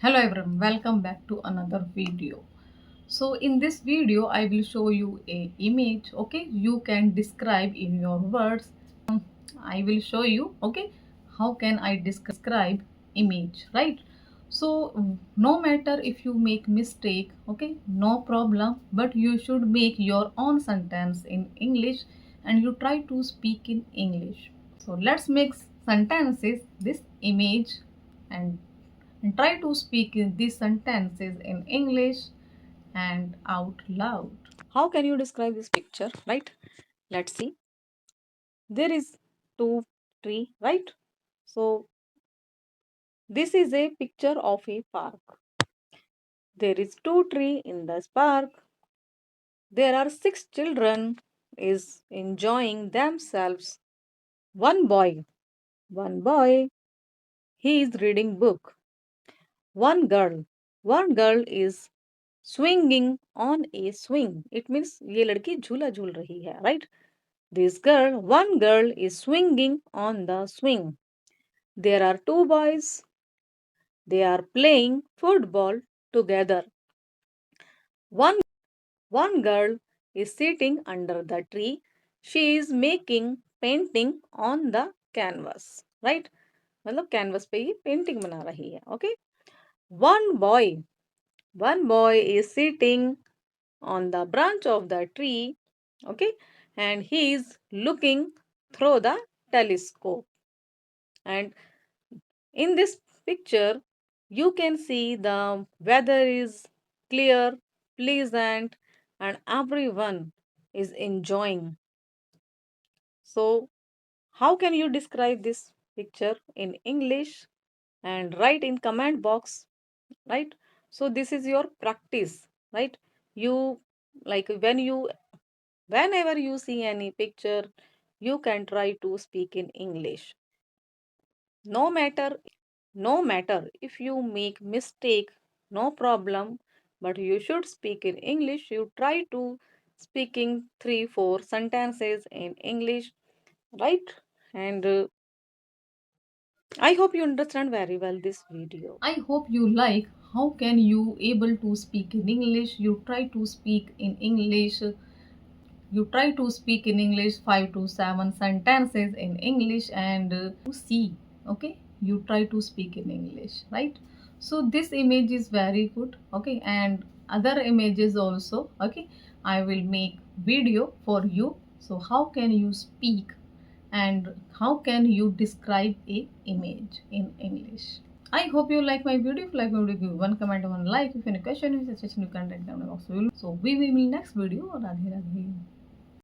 Hello everyone, welcome back to another video. So in this video I will show you a image. Okay, you can describe in your words. I will show you, okay, how can I describe image, right? So no matter if you make mistake, okay, no problem, but you should make your own sentence in English and you try to speak in English. So let's make sentences this image and try to speak these sentences in English and out loud. How can you describe this picture, right? Let's see. There is two tree, right? So this is a picture of a park. There is two tree in this park. There are six children is enjoying themselves. One boy, one boy, he is reading book. One girl is swinging on a swing. It means ये लड़की झूला झूल रही है, right? One girl is swinging on the swing. There are two boys. They are playing football together. One, one girl is sitting under the tree. She is making painting on the canvas, right? मतलब canvas पे ही painting बना रही है, okay? One boy, one boy is sitting on the branch of the tree, okay, and he is looking through the telescope. And in this picture you can see the weather is clear, pleasant, and everyone is enjoying. So how can you describe this picture in English? And write in comment box, right? So this is your practice, right? You, like, whenever you see any picture, you can try to speak in English. No matter if you make mistake, no problem, but you should speak in English. You try to speaking 3 4 sentences in English, right? And I hope you understand very well this video. I hope you like how can you able to speak in English. You try to speak in English. You try to speak in English 5 to 7 sentences in English and see, okay? You try to speak in English, right? So this image is very good, okay? And other images also, okay? I will make video for you. So how can you speak and how can you describe a image in English? I hope you like my video. If you like my video, give one comment, one like. If any question, if suggestion, you can write down in the box. So we will meet next video. Radhe Radhe.